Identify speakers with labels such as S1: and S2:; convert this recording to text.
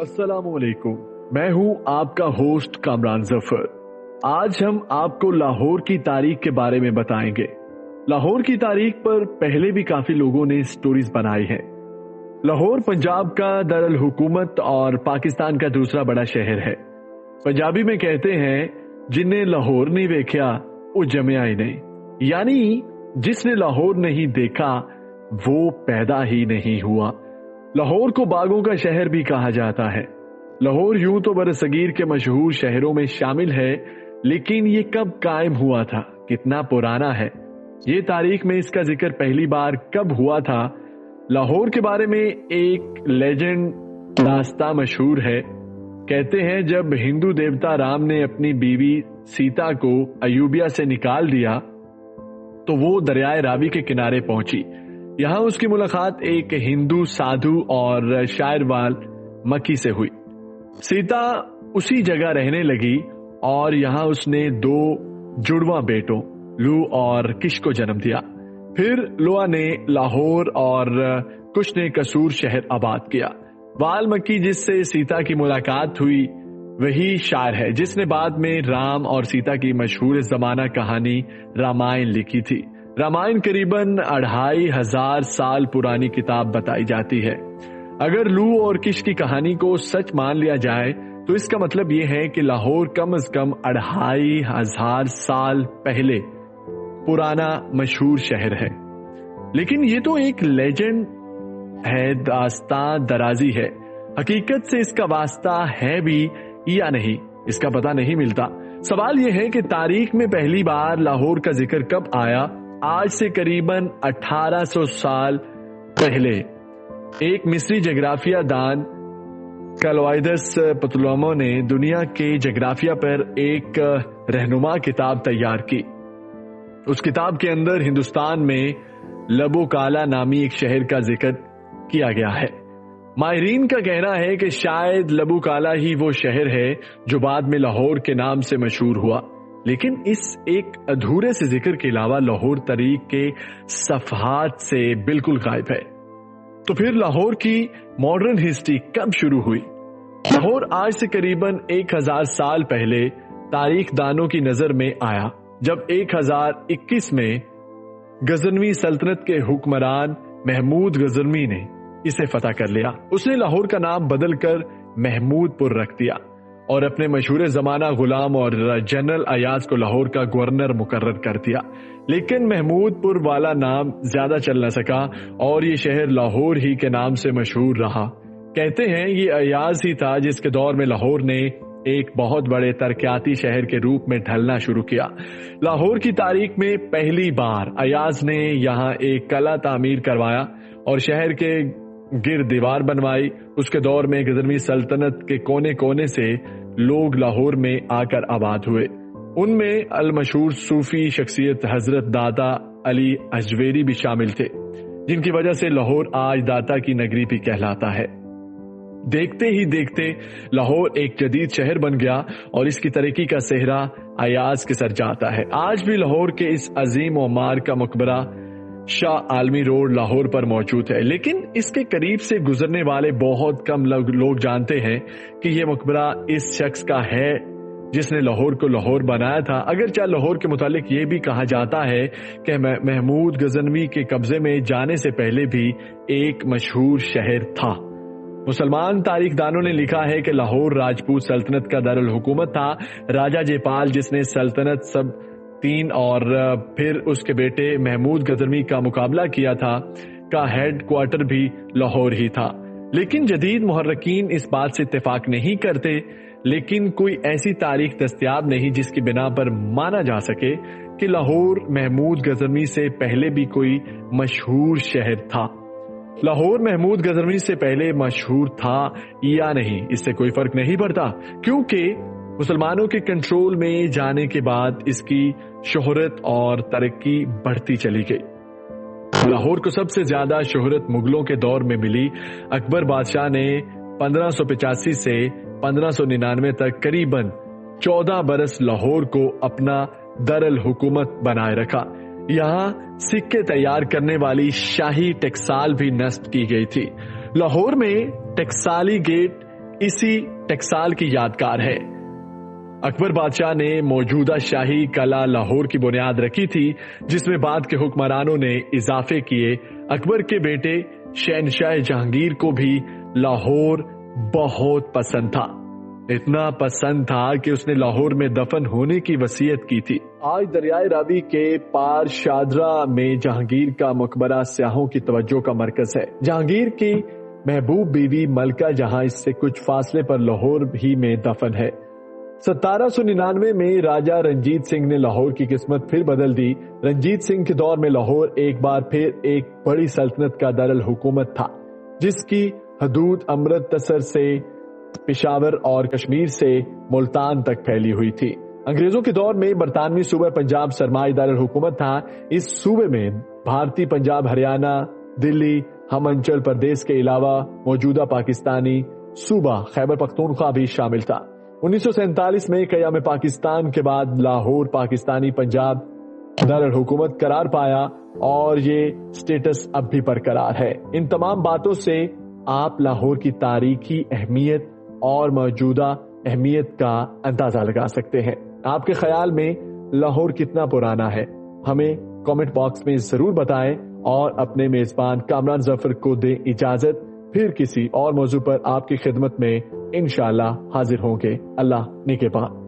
S1: अस्सलाम वालेकुम, मैं हूं आपका होस्ट कामरान जफर। आज हम आपको लाहौर की तारीख के बारे में बताएंगे। लाहौर की तारीख पर पहले भी काफी लोगों ने स्टोरीज बनाई हैं। लाहौर पंजाब का दरअल हुकूमत और पाकिस्तान का दूसरा बड़ा शहर है। पंजाबी में कहते हैं, जिन्हें लाहौर नहीं देखा वो जमिया ही नहीं, यानी जिसने लाहौर नहीं देखा वो पैदा ही नहीं हुआ। लाहौर को बागों का शहर भी कहा जाता है। लाहौर यूं तो बरसगीर के मशहूर शहरों में शामिल है, लेकिन ये कब कायम हुआ था, कितना पुराना है, ये तारीख में इसका जिक्र पहली बार कब हुआ था। लाहौर के बारे में एक लेजेंड दास्तां मशहूर है। कहते हैं जब हिंदू देवता राम ने अपनी बीवी सीता को अयूबिया से निकाल दिया तो वो दरियाए रावी के किनारे पहुंची। यहाँ उसकी मुलाकात एक हिंदू साधु और शायर वाल मक्की से हुई। सीता उसी जगह रहने लगी और यहाँ उसने 2 जुड़वा बेटों लू और किश को जन्म दिया। फिर लुआ ने लाहौर और कुश ने कसूर शहर आबाद किया। वाल्मीकि जिससे सीता की मुलाकात हुई वही शायर है जिसने बाद में राम और सीता की मशहूर जमाना कहानी रामायण लिखी थी। रामायण करीबन 2500 साल पुरानी किताब बताई जाती है। अगर लू और किश की कहानी को सच मान लिया जाए तो इसका मतलब यह है कि लाहौर कम से कम 2500 साल पहले पुराना मशहूर शहर है। लेकिन ये तो एक लेजेंड है, दास्तां दराजी है। हकीकत से इसका वास्ता है भी या नहीं, इसका पता नहीं मिलता। सवाल यह है कि तारीख में पहली बार लाहौर का जिक्र कब आया। आज से करीबन 1800 साल पहले एक मिस्री जग्राफिया दान क्लोइडस पतोलोमो ने दुनिया के जग्राफिया पर एक रहनुमा किताब तैयार की। उस किताब के अंदर हिंदुस्तान में लबो काला नामी एक शहर का जिक्र किया गया है। माहिरीन का कहना है कि शायद लबो काला ही वो शहर है जो बाद में लाहौर के नाम से मशहूर हुआ। लेकिन इस एक अधूरे से जिक्र के अलावा लाहौर तारीख के सफहात से बिल्कुल गायब है। तो फिर लाहौर की मॉडर्न हिस्ट्री कब शुरू हुई? लाहौर आज से करीबन 1000 साल पहले तारीख दानों की नजर में आया जब 1021 में गजनवी सल्तनत के हुक्मरान महमूद गजनवी ने इसे फतह कर लिया। उसने लाहौर का नाम बदलकर महमूदपुर रख दिया और अपने मशहूर जमाना गुलाम और जनरल अयाज को लाहौर का गवर्नर मुकर्रर कर दिया। लेकिन महमूदपुर वाला नाम ज्यादा चल न सका और ये शहर लाहौर ही के नाम से मशहूर रहा। कहते हैं ये अयाज ही था जिसके दौर में लाहौर ने एक बहुत बड़े तरक्याती शहर के रूप में ढलना शुरू किया। लाहौर की तारीख में पहली बार अयाज ने यहाँ एक कला तामीर करवाया और शहर के गिर दीवार बनवाई। उसके दौर में गजनवी सल्तनत के कोने कोने से लोग लाहौर में आकर आबाद हुए। उनमें अलमशहूर सूफी शख्सियत हजरत दाता अली अजवेरी भी शामिल थे, जिनकी वजह से लाहौर आज दाता की नगरी भी कहलाता है। देखते ही देखते लाहौर एक जदीद शहर बन गया और इसकी तरक्की का सेहरा अयाज के सर जाता है। आज भी लाहौर के इस अजीम उमार का मकबरा शाह आलमी रोड लाहौर पर मौजूद है, लेकिन इसके करीब से गुजरने वाले बहुत कम लोग जानते हैं कि यह मकबरा इस शख्स का है जिसने लाहौर को लाहौर बनाया था। अगरचे लाहौर के मुतालिक ये भी कहा जाता है कि महमूद गजनवी के कब्जे में जाने से पहले भी एक मशहूर शहर था। मुसलमान तारीखदानों ने लिखा है कि लाहौर राजपूत सल्तनत का दारुल हुकूमत था। राजा जयपाल जिसने सल्तनत सब 3 और फिर उसके बेटे महमूद गजनवी का मुकाबला किया था का हेड क्वार्टर भी लाहौर ही था। लेकिन जदीद मुहर्रिकीन इस बात से इत्तेफाक नहीं करते। لیکن کوئی ایسی تاریخ دستیاب نہیں جس کی بنا پر مانا جا سکے کہ لاہور محمود غزنوی سے پہلے بھی کوئی مشہور شہر تھا۔ لاہور محمود غزنوی سے پہلے مشہور تھا یا نہیں، اس سے کوئی فرق نہیں پڑتا، کیونکہ مسلمانوں کے کنٹرول میں جانے کے بعد اس کی شہرت اور ترقی بڑھتی چلی گئی۔ لاہور کو سب سے زیادہ شہرت مغلوں کے دور میں ملی۔ اکبر بادشاہ نے 1585 سے 1599 تک قریباً 14 برس لاہور کو اپنا دارالحکومت بنائے رکھا۔ یہاں سکے تیار کرنے والی شاہی ٹکسال بھی نصب کی گئی تھی۔ لاہور میں ٹکسالی گیٹ اسی ٹکسال کی یادگار ہے۔ اکبر بادشاہ نے موجودہ شاہی قلعہ لاہور کی بنیاد رکھی تھی، جس میں بعد کے حکمرانوں نے اضافے کیے۔ اکبر کے بیٹے شہنشاہ جہانگیر کو بھی لاہور بہت پسند تھا، اتنا پسند تھا کہ اس نے لاہور میں دفن ہونے کی وصیت کی تھی۔ آج دریائے راوی کے پار شادرہ میں جہانگیر کا مقبرہ سیاحوں کی توجہ کا مرکز ہے۔ جہانگیر کی محبوب بیوی ملکہ جہاں اس سے کچھ فاصلے پر لاہور ہی میں دفن ہے۔ 1799 میں راجہ رنجیت سنگھ نے لاہور کی قسمت پھر بدل دی۔ رنجیت سنگھ کے دور میں لاہور ایک بار پھر ایک بڑی سلطنت کا دارالحکومت تھا، جس کی حدود امرتسر سے پشاور اور کشمیر سے ملتان تک پھیلی ہوئی تھی۔ انگریزوں کے دور میں برطانوی صوبہ پنجاب سرمائی دارالحکومت تھا۔ اس صوبے میں بھارتی پنجاب، ہریانہ، دلی، ہمانچل پردیش کے علاوہ موجودہ پاکستانی صوبہ خیبر پختونخوا بھی شامل تھا۔ 1947 میں قیام پاکستان کے بعد لاہور پاکستانی پنجاب دارالحکومت قرار پایا اور یہ سٹیٹس اب بھی برقرار ہے۔ ان تمام باتوں سے آپ لاہور کی تاریخی اہمیت اور موجودہ اہمیت کا اندازہ لگا سکتے ہیں۔ آپ کے خیال میں لاہور کتنا پرانا ہے؟ ہمیں کامنٹ باکس میں ضرور بتائیں اور اپنے میزبان کامران ظفر کو دیں اجازت۔ پھر کسی اور موضوع پر آپ کی خدمت میں انشاءاللہ حاضر ہوں گے۔ اللہ نگہبان۔